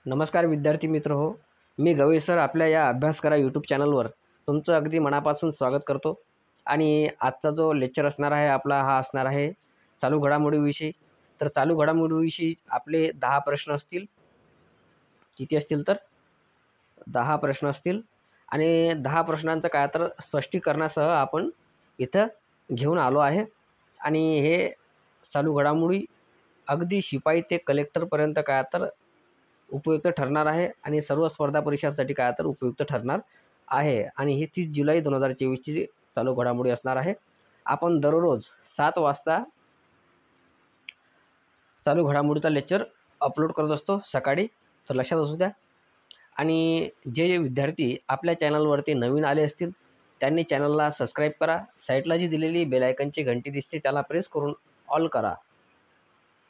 नमस्कार विद्यार्थी मित्र हो. मी गवई सर आपल्या या अभ्यास करा यूट्यूब चॅनलवर तुमचं अगदी मनापासून स्वागत करतो. आणि आजचा जो लेक्चर असणार आहे आपला हा असणार आहे चालू घडामोडीविषयी. तर चालू घडामोडीविषयी आपले 10 प्रश्न असतील. किती असतील तर 10 प्रश्न असतील आणि 10 प्रश्नांचं काय तर स्पष्टीकरणासह आपण इथं घेऊन आलो आहे. आणि हे चालू घडामोडी अगदी शिपाई ते कलेक्टरपर्यंत काय तर उपयुक्त ठरणार आहे आणि सर्व स्पर्धा परीक्षांसाठी काय तर उपयुक्त ठरणार आहे. आणि ही 30 जुलै 2024ची चालू घडामोडी असणार आहे. आपण दररोज 7 वाजता चालू घडामोडीचा लेक्चर अपलोड करत असतो सकाळी, तर लक्षात असू द्या. आणि जे विद्यार्थी आपल्या चॅनलवरती नवीन आले असतील त्यांनी चॅनलला सबस्क्राईब करा. साईडला जी दिलेली बेल आयकनची घंटी दिसते त्याला प्रेस करून ऑल करा.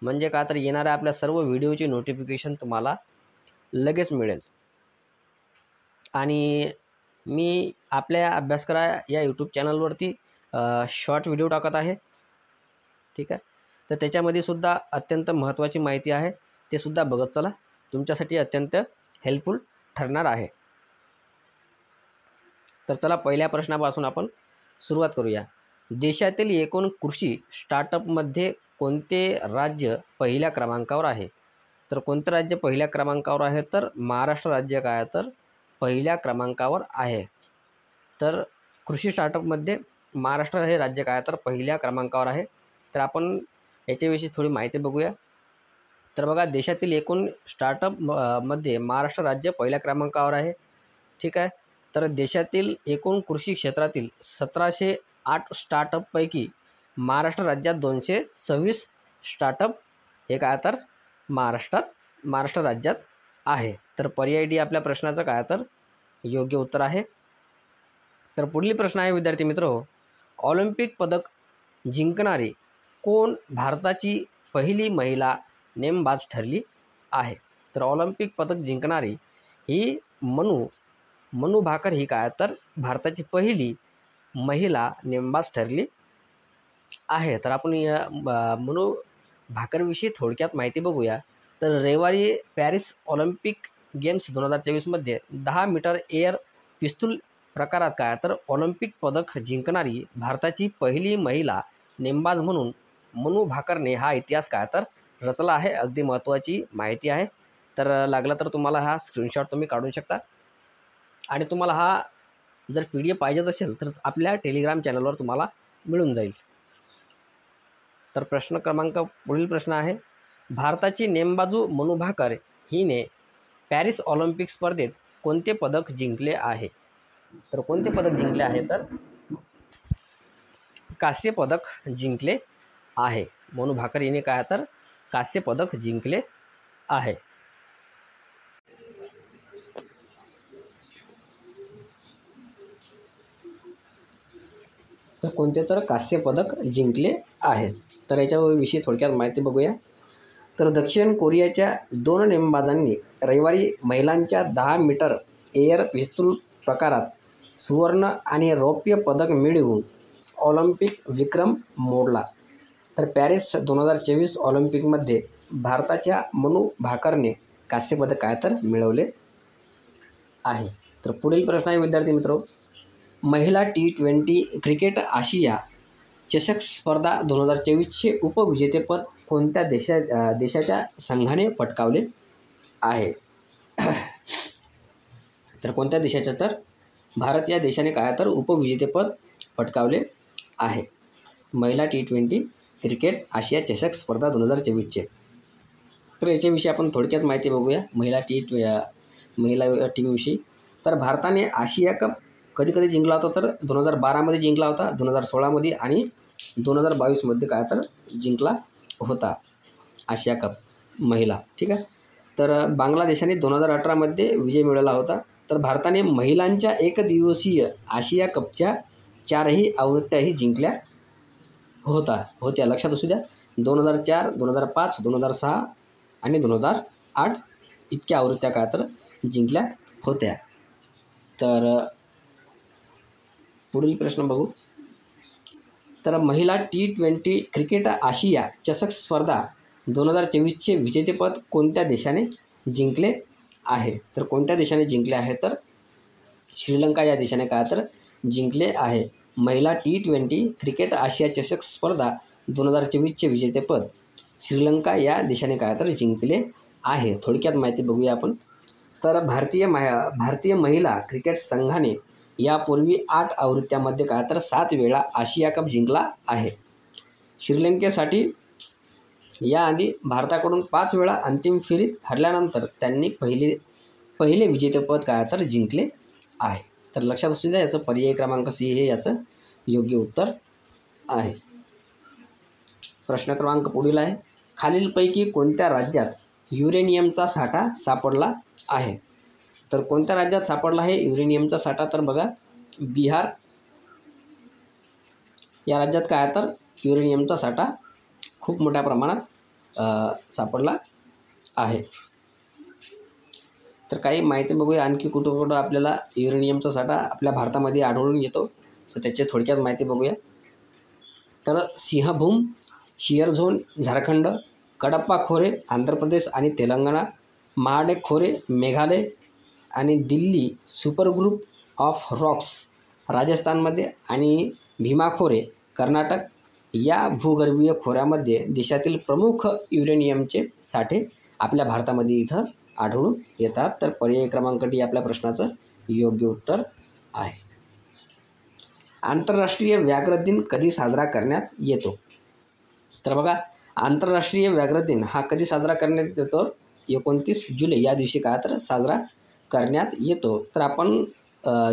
म्हणजे का तर येणाऱ्या आपल्या सर्व व्हिडिओची नोटिफिकेशन तुम्हाला लगेच मिळेल. आणि मी आपल्या अभ्यास करा या यूट्यूब चॅनलवरती शॉर्ट व्हिडिओ टाकत आहे. ठीक आहे. तर त्याच्यामध्ये सुद्धा अत्यंत महत्त्वाची माहिती आहे, ते सुद्धा बघत चला. तुमच्यासाठी अत्यंत हेल्पफुल ठरणार आहे. तर चला पहिल्या प्रश्नापासून आपण सुरुवात करूया. देशातील एकूण कृषी स्टार्टअपमध्ये कोणते राज्य पहिल्या क्रमांकावर आहे? तर कोणतं राज्य पहिल्या क्रमांकावर आहे? तर महाराष्ट्र राज्य काय तर पहिल्या क्रमांकावर आहे. तर कृषी स्टार्टअपमध्ये महाराष्ट्र हे राज्य काय तर पहिल्या क्रमांकावर आहे. तर आपण याच्याविषयी थोडी माहिती बघूया. तर बघा, देशातील एकूण स्टार्टअप मध्ये महाराष्ट्र राज्य पहिल्या क्रमांकावर आहे. ठीक आहे. तर देशातील एकूण कृषी क्षेत्रातील 1708 स्टार्टअपपैकी महाराष्ट्र राज्यात 226 स्टार्टअप हे काय तर महाराष्ट्र राज्यात आहे. तर पर्याय डी आपल्या प्रश्नाचं काय तर योग्य उत्तर आहे. तर पुढील प्रश्न आहे विद्यार्थी मित्र, ऑलिम्पिक पदक जिंकणारी कोण भारताची पहिली महिला नेमबाज ठरली आहे? तर ऑलिम्पिक पदक जिंकणारी ही मनू भाकर ही काय तर भारताची पहिली महिला नेमबाज ठरली आहे. तर आपण या मनू भाकरविषयी थोडक्यात माहिती बघूया. तर रविवारी पॅरिस ऑलिम्पिक गेम्स 2024मध्ये 10 मीटर एअर पिस्तूल प्रकारात काय तर ऑलिम्पिक पदक जिंकणारी भारताची पहिली महिला नेमबाज म्हणून मनू भाकरने हा इतिहास काय तर रचला आहे. अगदी महत्त्वाची माहिती आहे. तर लागला तर तुम्हाला हा स्क्रीनशॉट तुम्ही काढू शकता. आणि तुम्हाला हा जर PDF पाहिजेच असेल तर आपल्या टेलिग्राम चॅनलवर तुम्हाला मिळून जाईल. तर पुढील प्रश्न आहे, भारताची नेमबाजू मनू भाकर हिने पॅरिस ऑलिम्पिक स्पर्धेत कोणते पदक जिंकले आहे? तर कोणते पदक जिंकले आहे? तर कांस्य पदक जिंकले आहे. मनू भाकर हिने काय तर कांस्य पदक जिंकले आहे. तर कोणते तर कांस्य पदक जिंकले आहे. तर याच्याविषयी थोडक्यात माहिती बघूया. तर दक्षिण कोरियाच्या 2 नेमबाजांनी रविवारी महिलांच्या 10 मीटर एअर पिस्तूल प्रकारात सुवर्ण आणि रौप्य पदक मिळवून ऑलिम्पिक विक्रम मोडला. तर पॅरिस 2024 ऑलिम्पिकमध्ये भारताच्या मनू भाकरने कांस्य पदक काय तर मिळवले आहे. तर पुढील प्रश्न आहे विद्यार्थी मित्र, महिला T20 क्रिकेट आशिया चषक स्पर्धा 2024चे उपविजेतेपद कोणत्या देशाच्या संघाने पटकावले आहे? तर कोणत्या देशाच्या? तर भारत या देशाने काय तर उपविजेतेपद पटकावले आहे. महिला T20 क्रिकेट आशिया चषक स्पर्धा 2024चे. तर याच्याविषयी आपण थोडक्यात माहिती बघूया महिला टीमविषयी. तर भारताने आशिया कप कधी जिंकला होता? तर 2012मध्ये जिंकला होता, 2016मध्ये आणि 2022मध्ये काय तर जिंकला होता आशिया कप महिला. ठीक आहे. तर बांगलादेशाने 2018मध्ये विजय मिळवला होता. तर भारताने महिलांच्या एकदिवसीय आशिया कपच्या 4ही आवृत्त्याही जिंकल्या होत्या. लक्षात असू द्या. 2004, 2005, 2006 आणि 2008 इतक्या आवृत्त्या काय तर जिंकल्या होत्या. तर पुढील प्रश्न बघू. तर महिला T20 क्रिकेट आशिया चषक स्पर्धा 2024चे विजेतेपद कोणत्या देशाने जिंकले आहे. तर कोणत्या देशाने जिंकले आहे? तर श्रीलंका या देशाने काय तर जिंकले आहे. महिला T20 क्रिकेट आशिया चषक स्पर्धा 2024चे विजेतेपद श्रीलंका या देशाने काय तर जिंकले आहे. थोडक्यात माहिती बघूया आपण. तर भारतीय महिला क्रिकेट संघाने यापूर्वी 8 आवृत्त्यांमध्ये काय तर 7 वेळा आशिया कप जिंकला आहे. श्रीलंकेसाठी याआधी भारताकडून 5 वेळा अंतिम फेरीत हरल्यानंतर त्यांनी पहिले विजेतेपद काय तर जिंकले आहे. तर लक्षात असू द्या, याचं पर्याय क्रमांक C हे याचं योग्य उत्तर आहे. प्रश्न क्रमांक पुढील आहे. खालीलपैकी कोणत्या राज्यात युरेनियमचा साठा सापडला आहे? तर कोणत्या राज्यात सापडला आहे युरेनियमचा साठा? तर बघा, बिहार या राज्यात काय तर युरेनियमचा साठा खूप मोठ्या प्रमाणात सापडला आहे. तर काही माहिती बघूया आणखी कुठं आपल्याला युरेनियमचा साठा आपल्या भारतामध्ये आढळून येतो. तर त्याची थोडक्यात माहिती बघूया. तर सिंहभूम शियर झोन झारखंड, कडप्पा खोरे आंध्र प्रदेश आणि तेलंगणा, महाडेक खोरे मेघालय आणि Delhi super group of Roxx राजस्थानमध्ये आणि भीमा खोरे कर्नाटक या भूगर्भीय खोऱ्यामध्ये देशातील प्रमुख युरेनियमचे साठे आपल्या भारतामध्ये इथं आढळून येतात. तर पर्याय क्रमांक D आपल्या प्रश्नाचं योग्य उत्तर आहे. आंतरराष्ट्रीय व्याघ्र दिन कधी साजरा करण्यात येतो? तर बघा, आंतरराष्ट्रीय व्याघ्र दिन हा कधी साजरा करण्यात येतो? 29 जुलै या दिवशी काय तर साजरा करण्यात येतो. तर आपण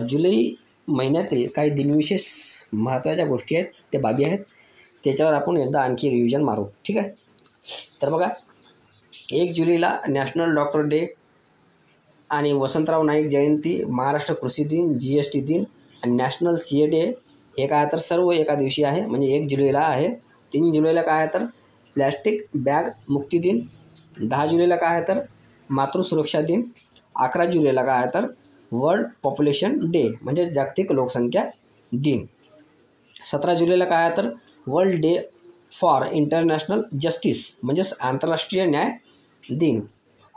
जुलै महिन्यातील काही दिनविशेष महत्त्वाच्या गोष्टी आहेत, त्या बाबी आहेत, त्याच्यावर आपण एकदा आणखी रिव्हिजन मारू. ठीक आहे. तर बघा, 1 जुलैला नॅशनल डॉक्टर डे आणि वसंतराव नाईक जयंती, महाराष्ट्र कृषी दिन, GST दिन आणि नॅशनल CA डे हे काय तर सर्व एका दिवशी आहे, म्हणजे 1 जुलैला आहे. 3 जुलैला काय आहे तर प्लॅस्टिक बॅग मुक्ती दिन, 10 जुलैला काय आहे तर मातृसुरक्षा दिन, 11 जुलैला काय आहे तर वर्ल्ड पॉप्युलेशन डे म्हणजे जागतिक लोकसंख्या दिन, 17 जुलैला काय आहे तर world day for international justice म्हणजेच आंतरराष्ट्रीय न्याय दिन,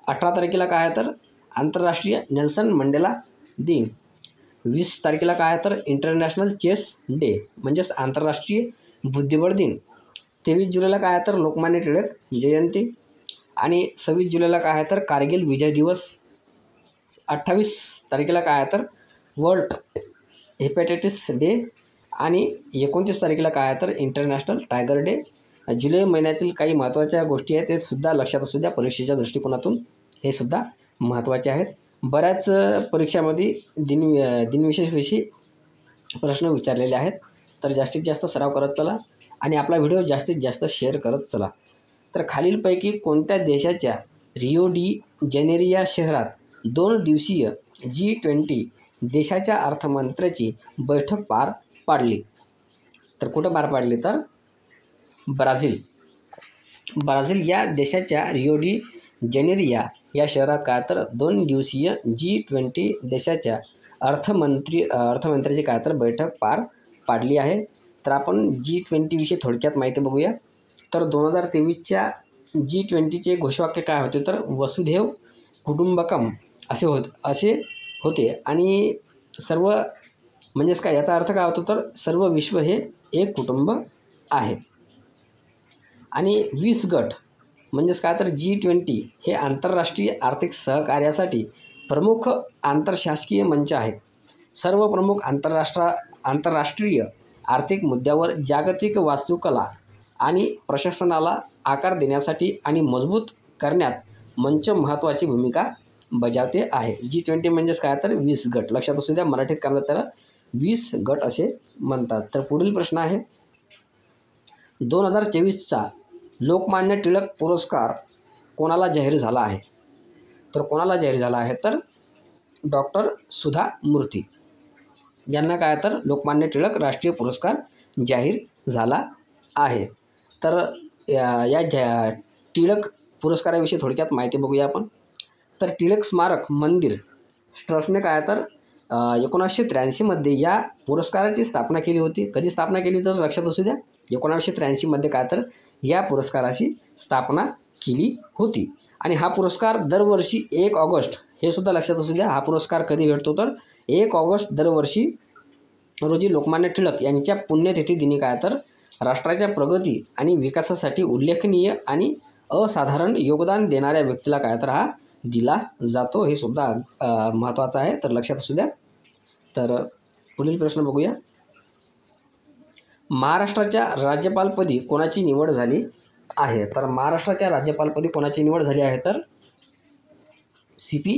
18 तारखेला काय आहे तर आंतरराष्ट्रीय नेल्सन मंडेला दिन, 20 तारखेला काय आहे तर इंटरनॅशनल चेस डे म्हणजेच आंतरराष्ट्रीय बुद्धिबळ दिन, 23 जुलैला काय आहे तर लोकमान्य टिळक जयंती आणि 26 जुलैला काय आहे तर कारगिल विजय दिवस, 28 तारखेला काय आहे तर वर्ल्ड हेपॅटायटिस डे आणि 29 तारखेला काय आहे तर इंटरनॅशनल टायगर डे. जुलै महिन्यातील काही महत्त्वाच्या गोष्टी आहेत, ते सुद्धा लक्षात असू द्या परीक्षेच्या दृष्टिकोनातून, हे सुद्धा महत्त्वाचे आहेत. बऱ्याच परीक्षामध्ये दिनविशेषविषयी प्रश्न विचारलेले आहेत. तर जास्तीत जास्त सराव करत चला आणि आपला व्हिडिओ जास्तीत जास्त शेअर करत चला. तर खालीलपैकी कोणत्या देशाच्या रिओ डी जेनेरिया शहरात 2 दिवसीय G20 देशाच्या अर्थमंत्र्याची बैठक पार पाडली? तर कुठं पार पाडली? तर ब्राझील या देशाच्या रिओ डी जेनेरिया या शहरात काय तर 2 दिवसीय G20 देशाच्या अर्थमंत्र्याची काय तर बैठक पार पाडली आहे. तर आपण G20 विषयी थोडक्यात माहिती बघूया. तर 2023च्या G20चे घोषवाक्य काय होते? तर वसुधैव कुटुंबकम असे होते आणि सर्व म्हणजेच काय, याचा अर्थ काय होतो? तर सर्व विश्व हे एक कुटुंब आहे. आणि 20 गट म्हणजेच काय तर G20 हे आंतरराष्ट्रीय आर्थिक सहकार्यासाठी प्रमुख आंतरशासकीय मंच आहे. सर्व प्रमुख आंतरराष्ट्रीय आर्थिक मुद्द्यावर जागतिक वास्तुकला आणि प्रशासनाला आकार देण्यासाठी आणि मजबूत करण्यात मंच महत्त्वाची भूमिका बजावते आहे. G20 म्हणजेच काय तर 20 गट. लक्षात असू द्या, मराठीत काय म्हणतात त्याला? 20 गट असे म्हणतात. तर पुढील प्रश्न आहे, 2024चा लोकमान्य टिळक पुरस्कार कोणाला जाहीर झाला आहे? तर कोणाला जाहीर झाला आहे? तर डॉक्टर सुधा मूर्ती यांना काय तर लोकमान्य टिळक राष्ट्रीय पुरस्कार जाहीर झाला आहे. तर या टिळक पुरस्काराविषयी थोडक्यात माहिती बघूया आपण. तर टिळक स्मारक मंदिर ट्रस्टने काय तर 1983मध्ये या पुरस्काराची स्थापना केली होती. कधी स्थापना केली तर लक्षात असू द्या, 1983मध्ये काय तर या पुरस्काराची स्थापना केली होती. आणि हा पुरस्कार दरवर्षी 1 ऑगस्ट हे सुद्धा लक्षात असू द्या. हा पुरस्कार कधी भेटतो तर 1 ऑगस्ट दरवर्षी रोजी लोकमान्य टिळक यांच्या पुण्यतिथी दिनी काय तर राष्ट्राच्या प्रगती आणि विकासासाठी उल्लेखनीय आणि असाधारण योगदान देणाऱ्या व्यक्तीला काय तर हा दिला जातो. हे सुद्धा महत्त्वाचं आहे, तर लक्षात असू द्या. तर पुढील प्रश्न बघूया. महाराष्ट्राच्या राज्यपालपदी कोणाची निवड झाली आहे? तर महाराष्ट्राच्या राज्यपालपदी कोणाची निवड झाली आहे तर CP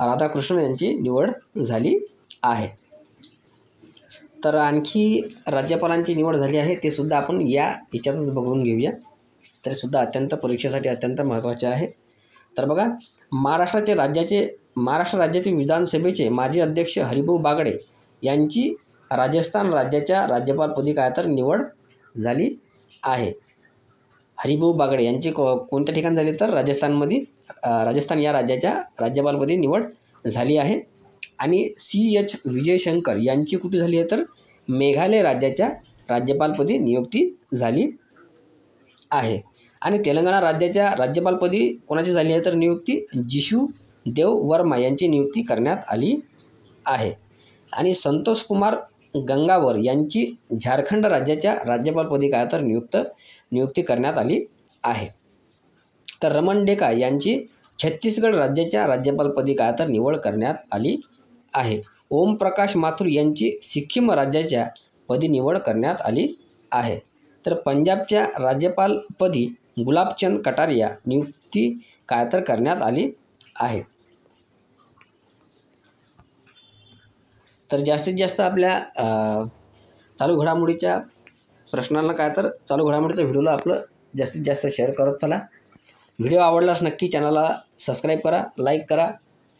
राधाकृष्णन यांची निवड झाली आहे. तर आणखी राज्यपालांची निवड झाली आहे ते सुद्धा आपण याच्यातच बघून घेऊया. तरी सुद्धा अत्यंत परीक्षेसाठी अत्यंत महत्त्वाचे आहे. तर बघा, महाराष्ट्र राज्याचे विधानसभेचे माजी अध्यक्ष हरिभाऊ बागडे यांची राजस्थान राज्याच्या राज्यपालपदी काय तर निवड झाली आहे. हरिभाऊ बागडे यांची कोणत्या ठिकाणी झाली तर राजस्थान या राज्याच्या राज्यपालपदी निवड झाली आहे. आणि CH विजयशंकर यांची कुठे झाली आहे तर मेघालय राज्याच्या राज्यपालपदी नियुक्ती झाली आहे. आणि तेलंगणा राज्याच्या राज्यपालपदी कोणाची झाली आहे तर नियुक्ती जिशू देव वर्मा यांची नियुक्ती करण्यात आली आहे. आणि संतोष कुमार गंगावर यांची झारखंड राज्याच्या राज्यपालपदी काय तर नियुक्ती करण्यात आली आहे. तर रमन डेका यांची छत्तीसगड राज्याच्या राज्यपालपदी काय तर निवड करण्यात आली आहे. ओमप्रकाश माथुर यांची सिक्कीम राज्याच्या पदी निवड करण्यात आली आहे. तर पंजाबच्या राज्यपालपदी गुलाबचंद कटारिया नियुक्ती काय तर करण्यात आली आहे. तर जास्तीत जास्त आपल्या चालू घडामोडीच्या प्रश्नांना काय तर चालू घडामोडीच्या व्हिडिओला आपलं जास्तीत जास्त शेअर करत चला. व्हिडिओ आवडल्यास नक्की चॅनलला सबस्क्राईब करा, लाईक करा,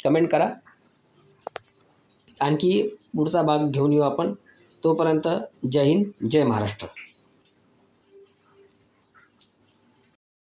कमेंट करा. आणखी पुढचा भाग घेऊन येऊ आपण. तोपर्यंत जय हिंद, जय महाराष्ट्र.